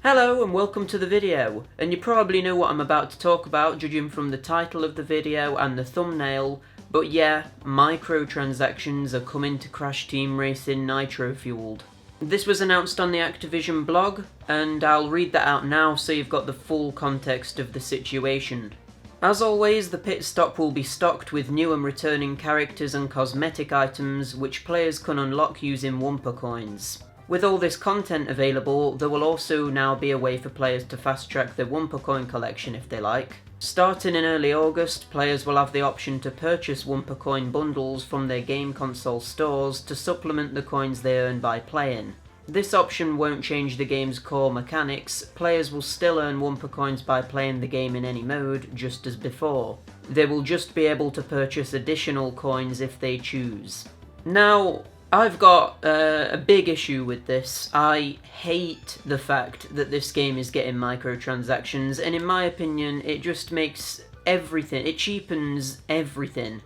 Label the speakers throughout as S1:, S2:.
S1: Hello and welcome to the video, and you probably know what I'm about to talk about judging from the title of the video and the thumbnail, but yeah, microtransactions are coming to Crash Team Racing Nitro Fueled. This was announced on the Activision blog, and I'll read that out now so you've got the full context of the situation. As always, the pit stop will be stocked with new and returning characters and cosmetic items which players can unlock using Wumpa coins. With all this content available, there will also now be a way for players to fast-track their Wumpa coin collection if they like. Starting in early August, players will have the option to purchase Wumpa coin bundles from their game console stores to supplement the coins they earn by playing. This option won't change the game's core mechanics. Players will still earn Wumpa coins by playing the game in any mode, just as before. They will just be able to purchase additional coins if they choose. Now, I've got a big issue with this. I hate the fact that this game is getting microtransactions, and in my opinion, it just makes everything, it cheapens everything.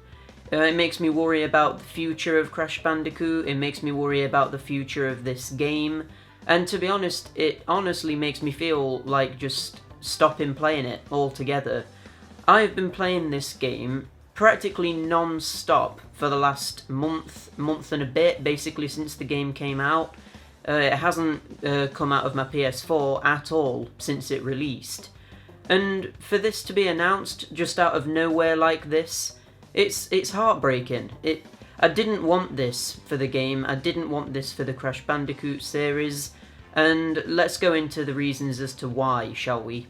S1: It makes me worry about the future of Crash Bandicoot, it makes me worry about the future of this game, and to be honest, it honestly makes me feel like just stopping playing it altogether. I've been playing this game practically non-stop for the last month and a bit, basically since the game came out. It hasn't come out of my PS4 at all since it released. And for this to be announced just out of nowhere like this, it's heartbreaking. I didn't want this for the game, I didn't want this for the Crash Bandicoot series, and let's go into the reasons as to why, shall we?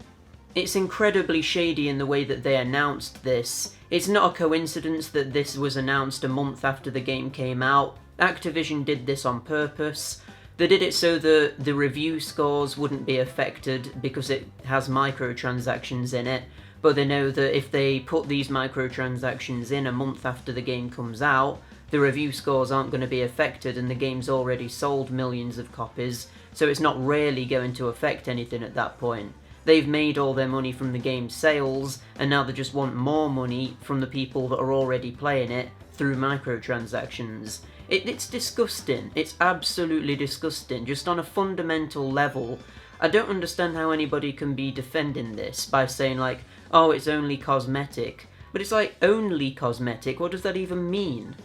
S1: It's incredibly shady in the way that they announced this. It's not a coincidence that this was announced a month after the game came out. Activision did this on purpose. They did it so that the review scores wouldn't be affected because it has microtransactions in it, but they know that if they put these microtransactions in a month after the game comes out, the review scores aren't going to be affected and the game's already sold millions of copies, so it's not really going to affect anything at that point. They've made all their money from the game's sales, and now they just want more money from the people that are already playing it through microtransactions. It's disgusting. It's absolutely disgusting. Just on a fundamental level, I don't understand how anybody can be defending this by saying like, oh, it's only cosmetic. But it's like, only cosmetic? What does that even mean?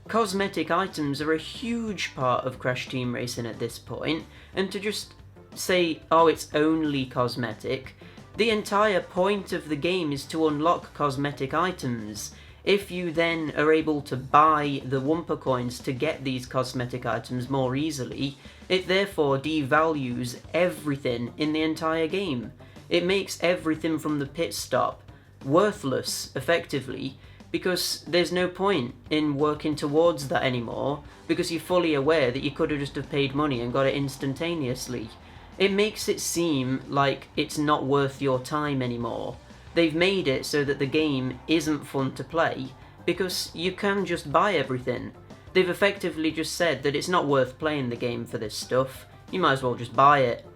S1: Cosmetic items are a huge part of Crash Team Racing at this point, and to just say, oh, it's only cosmetic, the entire point of the game is to unlock cosmetic items. If you then are able to buy the Wumpa coins to get these cosmetic items more easily, it therefore devalues everything in the entire game. It makes everything from the pit stop worthless, effectively, because there's no point in working towards that anymore, because you're fully aware that you could have just have paid money and got it instantaneously. It makes it seem like it's not worth your time anymore. They've made it so that the game isn't fun to play, because you can just buy everything. They've effectively just said that it's not worth playing the game for this stuff, you might as well just buy it.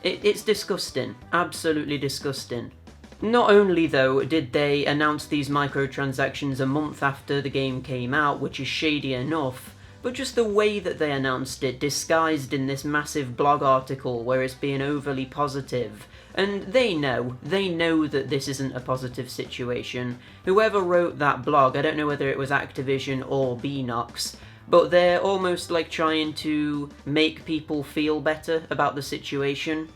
S1: It's disgusting, absolutely disgusting. Not only though did they announce these microtransactions a month after the game came out, which is shady enough, but just the way that they announced it, disguised in this massive blog article where it's being overly positive. And they know that this isn't a positive situation. Whoever wrote that blog, I don't know whether it was Activision or Beanox, but they're almost like trying to make people feel better about the situation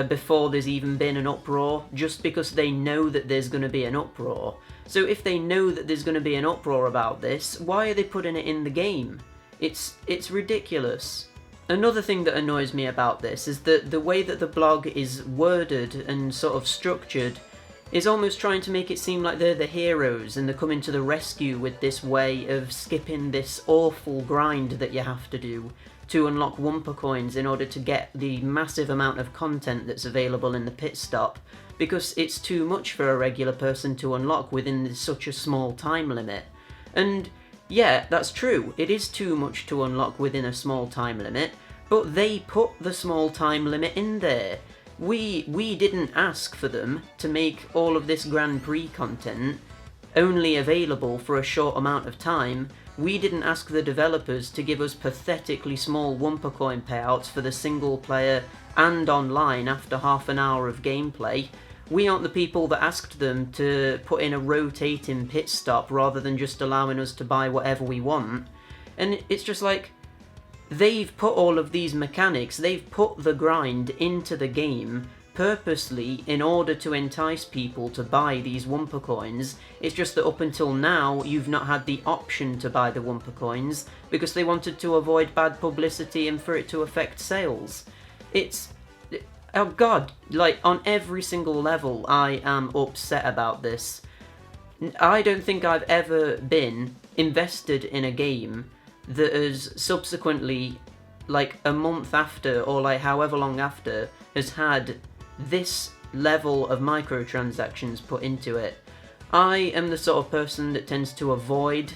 S1: before there's even been an uproar, just because they know that there's going to be an uproar. So if they know that there's going to be an uproar about this, why are they putting it in the game? It's ridiculous. Another thing that annoys me about this is that the way that the blog is worded and sort of structured is almost trying to make it seem like they're the heroes and they're coming to the rescue with this way of skipping this awful grind that you have to do to unlock Wumpa coins in order to get the massive amount of content that's available in the pit stop, because it's too much for a regular person to unlock within such a small time limit. And yeah, that's true, it is too much to unlock within a small time limit, but they put the small time limit in there. We didn't ask for them to make all of this Grand Prix content only available for a short amount of time We didn't ask the developers to give us pathetically small Wumpa coin payouts for the single player and online after half an hour of gameplay. We aren't the people that asked them to put in a rotating pit stop rather than just allowing us to buy whatever we want. And it's just like, they've put all of these mechanics, they've put the grind into the game purposely in order to entice people to buy these Wumpa coins. It's just that up until now, you've not had the option to buy the Wumpa coins because they wanted to avoid bad publicity and for it to affect sales. It's... oh god, like, on every single level, I am upset about this. I don't think I've ever been invested in a game that has subsequently, like a month after, or like however long after, has had this level of microtransactions put into it. I am the sort of person that tends to avoid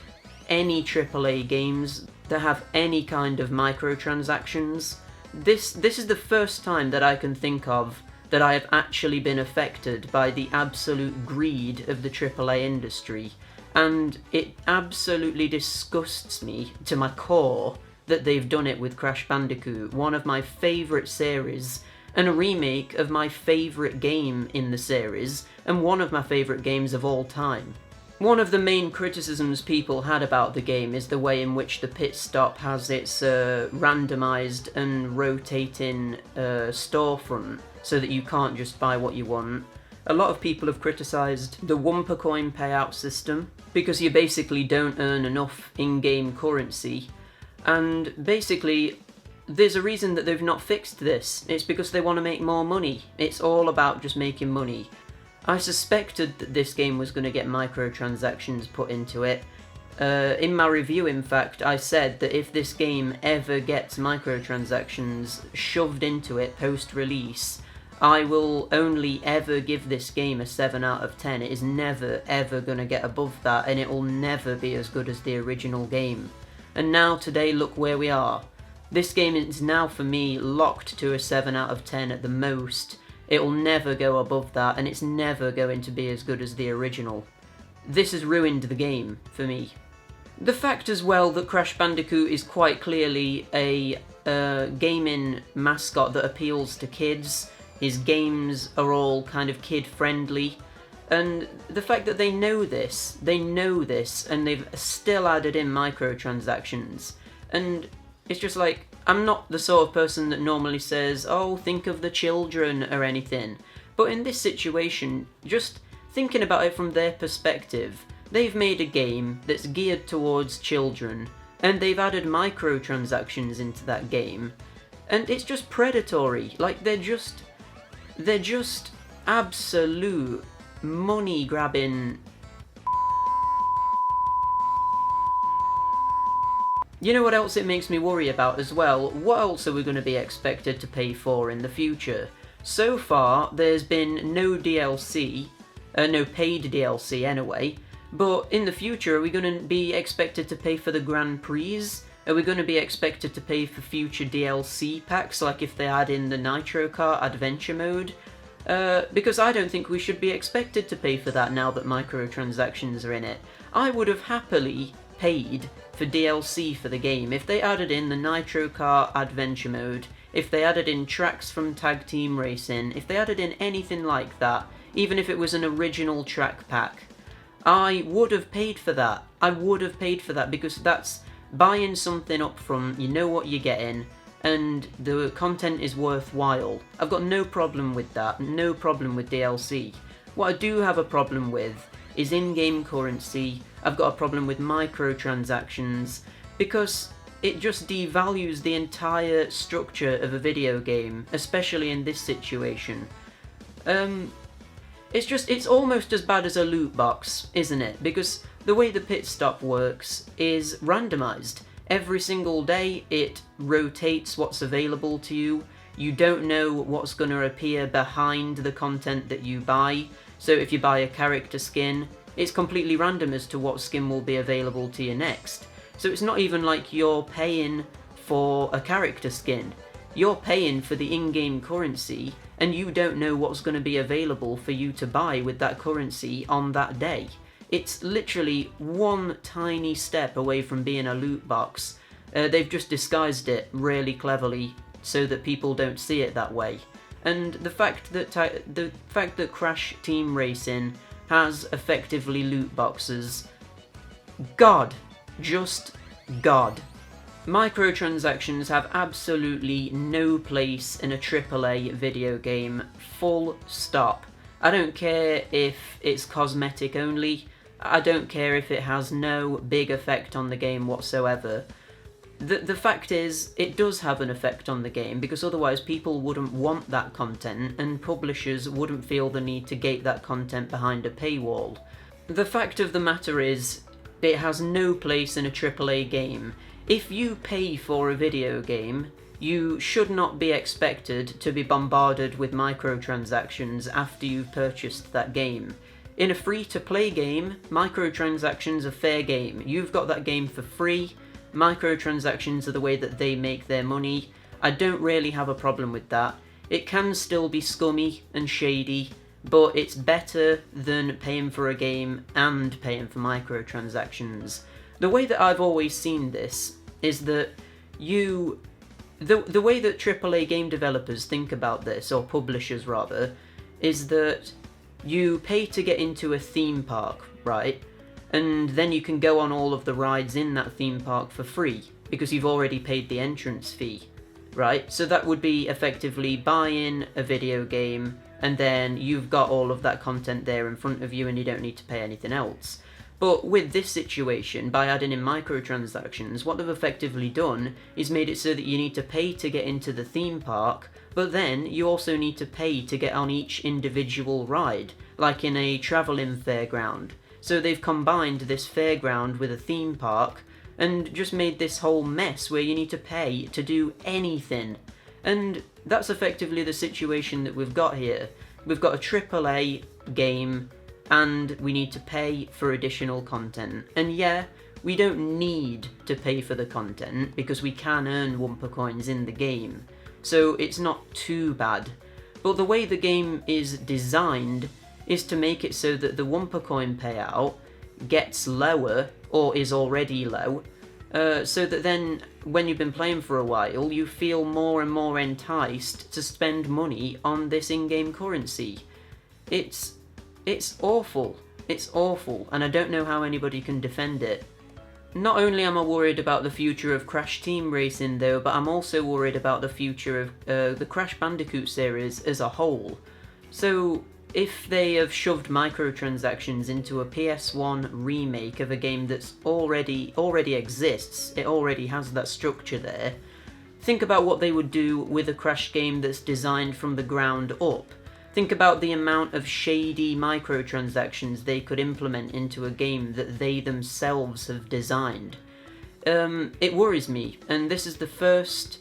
S1: any AAA games that have any kind of microtransactions. This is the first time that I can think of that I have actually been affected by the absolute greed of the AAA industry, and it absolutely disgusts me to my core that they've done it with Crash Bandicoot, one of my favourite series, and a remake of my favourite game in the series, and one of my favourite games of all time. One of the main criticisms people had about the game is the way in which the pit stop has its randomised and rotating storefront, so that you can't just buy what you want. A lot of people have criticised the Wumpa coin payout system, because you basically don't earn enough in-game currency, and basically there's a reason that they've not fixed this. It's because they want to make more money. It's all about just making money. I suspected that this game was going to get microtransactions put into it. In my review, in fact, I said that if this game ever gets microtransactions shoved into it post-release, I will only ever give this game a 7 out of 10. It is never ever going to get above that, and it will never be as good as the original game. And now today, look where we are. This game is now for me locked to a 7 out of 10 at the most. It will never go above that, and it's never going to be as good as the original. This has ruined the game for me. The fact as well that Crash Bandicoot is quite clearly a gaming mascot that appeals to kids. His games are all kind of kid-friendly, and the fact that they know this, and they've still added in microtransactions, and it's just like, I'm not the sort of person that normally says, oh, think of the children or anything, but in this situation, just thinking about it from their perspective, they've made a game that's geared towards children, and they've added microtransactions into that game, and it's just predatory. Like, they're just absolute money-grabbing. You know what else it makes me worry about as well? What else are we going to be expected to pay for in the future? So far, there's been no DLC, no paid DLC anyway, but in the future, are we going to be expected to pay for the Grand Prix? Are we going to be expected to pay for future DLC packs, like if they add in the Nitro Kart Adventure mode? Because I don't think we should be expected to pay for that now that microtransactions are in it. I would have happily paid for DLC for the game if they added in the Nitro Kart Adventure mode, if they added in tracks from Tag Team Racing, if they added in anything like that, even if it was an original track pack. I would have paid for that. I would have paid for that, because that's buying something up front, you know what you're getting, and the content is worthwhile. I've got no problem with that, no problem with DLC. What I do have a problem with is in-game currency. I've got a problem with microtransactions, because it just devalues the entire structure of a video game, especially in this situation. It's almost as bad as a loot box, isn't it? Because the way the pit stop works is randomized. Every single day it rotates what's available to you. You don't know what's going to appear behind the content that you buy. So if you buy a character skin, it's completely random as to what skin will be available to you next. So it's not even like you're paying for a character skin. You're paying for the in-game currency, and you don't know what's going to be available for you to buy with that currency on that day. It's literally one tiny step away from being a loot box. They've just disguised it really cleverly so that people don't see it that way. And the fact that Crash Team Racing has effectively loot boxes, God, just God. Microtransactions have absolutely no place in a AAA video game, full stop. I don't care if it's cosmetic only, I don't care if it has no big effect on the game whatsoever. The fact is, it does have an effect on the game, because otherwise people wouldn't want that content, and publishers wouldn't feel the need to gate that content behind a paywall. The fact of the matter is, it has no place in a AAA game. If you pay for a video game, you should not be expected to be bombarded with microtransactions after you've purchased that game. In a free-to-play game, microtransactions are fair game. You've got that game for free. Microtransactions are the way that they make their money. I don't really have a problem with that. It can still be scummy and shady, but it's better than paying for a game and paying for microtransactions. The way that I've always seen this is that the way that AAA game developers think about this, or publishers rather, is that you pay to get into a theme park, right? And then you can go on all of the rides in that theme park for free, because you've already paid the entrance fee, right? So that would be effectively buying a video game, and then you've got all of that content there in front of you and you don't need to pay anything else. But with this situation, by adding in microtransactions, what they've effectively done is made it so that you need to pay to get into the theme park, but then you also need to pay to get on each individual ride, like in a travelling fairground. So they've combined this fairground with a theme park and just made this whole mess where you need to pay to do anything. And that's effectively the situation that we've got here. We've got a AAA game and we need to pay for additional content. And yeah, we don't need to pay for the content because we can earn Wumpa coins in the game. So it's not too bad. But the way the game is designed is to make it so that the Wumpa coin payout gets lower, or is already low, so that then, when you've been playing for a while, you feel more and more enticed to spend money on this in-game currency. It's awful. It's awful, and I don't know how anybody can defend it. Not only am I worried about the future of Crash Team Racing though, but I'm also worried about the future of the Crash Bandicoot series as a whole. So, if they have shoved microtransactions into a PS1 remake of a game that's already exists, it already has that structure there, think about what they would do with a Crash game that's designed from the ground up. Think about the amount of shady microtransactions they could implement into a game that they themselves have designed. It worries me, and this is the first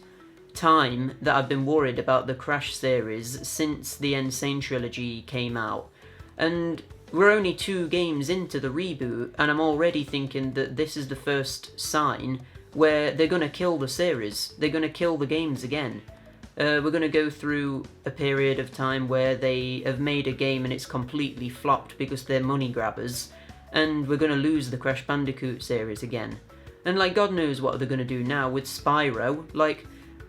S1: time that I've been worried about the Crash series since the Insane trilogy came out. And we're only 2 games into the reboot, and I'm already thinking that this is the first sign where they're going to kill the series. They're going to kill the games again. We're going to go through a period of time where they have made a game and it's completely flopped because they're money grabbers, and we're going to lose the Crash Bandicoot series again. And like, God knows what they're going to do now with Spyro. Like,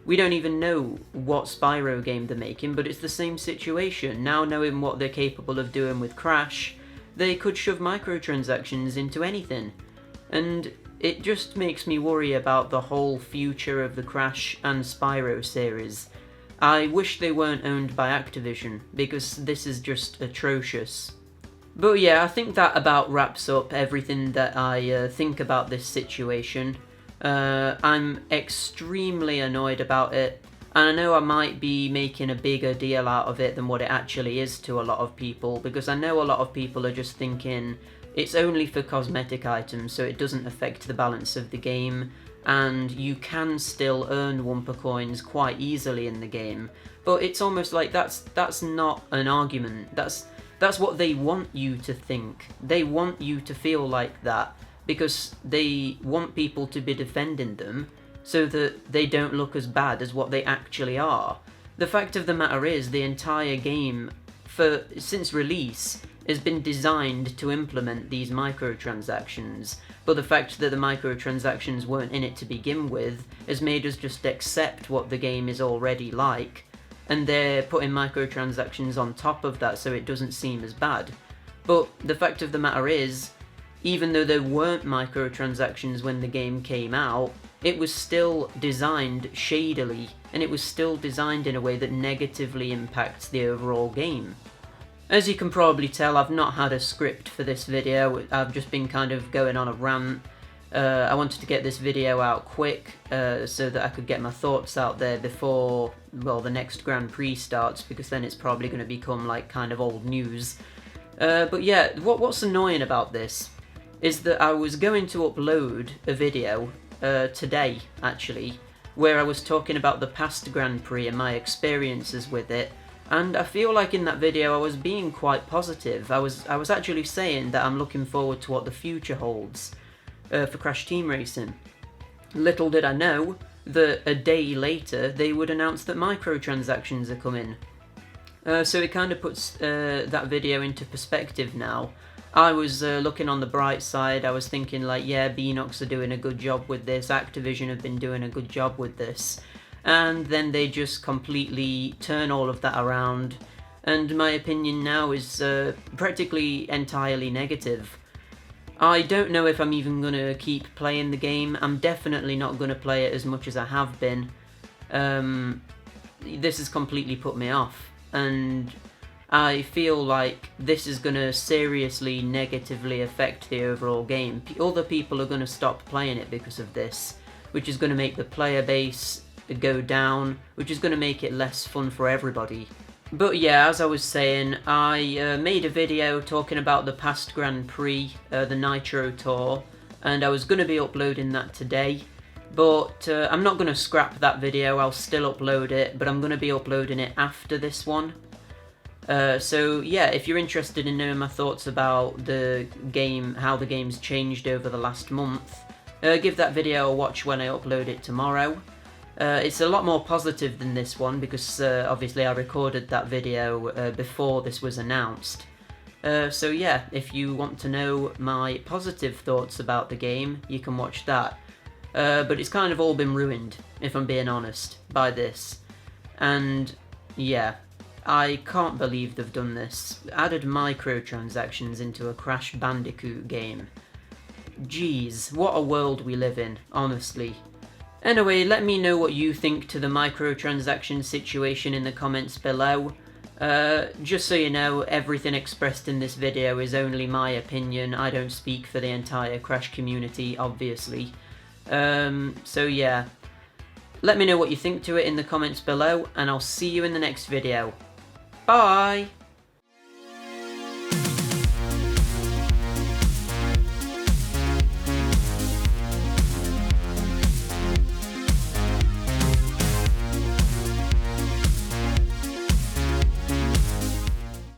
S1: we don't even know what Spyro game they're making, but it's the same situation. Now knowing what they're capable of doing with Crash, they could shove microtransactions into anything. And it just makes me worry about the whole future of the Crash and Spyro series. I wish they weren't owned by Activision, because this is just atrocious. But yeah, I think that about wraps up everything that I think about this situation. I'm extremely annoyed about it, and I know I might be making a bigger deal out of it than what it actually is to a lot of people, because I know a lot of people are just thinking it's only for cosmetic items, so it doesn't affect the balance of the game, and you can still earn Wumpa coins quite easily in the game. But it's almost like that's not an argument. That's what they want you to think. They want you to feel like that, because they want people to be defending them so that they don't look as bad as what they actually are. The fact of the matter is, the entire game, since release, has been designed to implement these microtransactions, but the fact that the microtransactions weren't in it to begin with has made us just accept what the game is already like, and they're putting microtransactions on top of that so it doesn't seem as bad. But the fact of the matter is, even though there weren't microtransactions when the game came out, it was still designed shadily, and it was still designed in a way that negatively impacts the overall game. As you can probably tell, I've not had a script for this video. I've just been kind of going on a rant. I wanted to get this video out quick so that I could get my thoughts out there before, well, the next Grand Prix starts, because then it's probably going to become like kind of old news. But yeah, what's annoying about this is that I was going to upload a video today, actually, where I was talking about the past Grand Prix and my experiences with it, and I feel like in that video I was being quite positive. I was actually saying that I'm looking forward to what the future holds for Crash Team Racing. Little did I know that a day later they would announce that microtransactions are coming. So it kind of puts that video into perspective now. I was looking on the bright side. I was thinking like, yeah, Beanox are doing a good job with this, Activision have been doing a good job with this, and then they just completely turn all of that around, and my opinion now is practically entirely negative. I don't know if I'm even going to keep playing the game. I'm definitely not going to play it as much as I have been. This has completely put me off, and I feel like this is going to seriously negatively affect the overall game. Other people are going to stop playing it because of this, which is going to make the player base go down, which is going to make it less fun for everybody. But yeah, as I was saying, I made a video talking about the past Grand Prix, the Nitro Tour, and I was going to be uploading that today. But I'm not going to scrap that video, I'll still upload it, but I'm going to be uploading it after this one. So yeah, if you're interested in knowing my thoughts about the game, how the game's changed over the last month, give that video a watch when I upload it tomorrow. It's a lot more positive than this one because obviously I recorded that video before this was announced. So yeah, if you want to know my positive thoughts about the game, you can watch that. But it's kind of all been ruined, if I'm being honest, by this. And yeah, I can't believe they've done this. Added microtransactions into a Crash Bandicoot game. Jeez, what a world we live in, honestly. Anyway, let me know what you think to the microtransaction situation in the comments below. Just so you know, everything expressed in this video is only my opinion. I don't speak for the entire Crash community, obviously. So yeah, let me know what you think to it in the comments below, and I'll see you in the next video. Bye!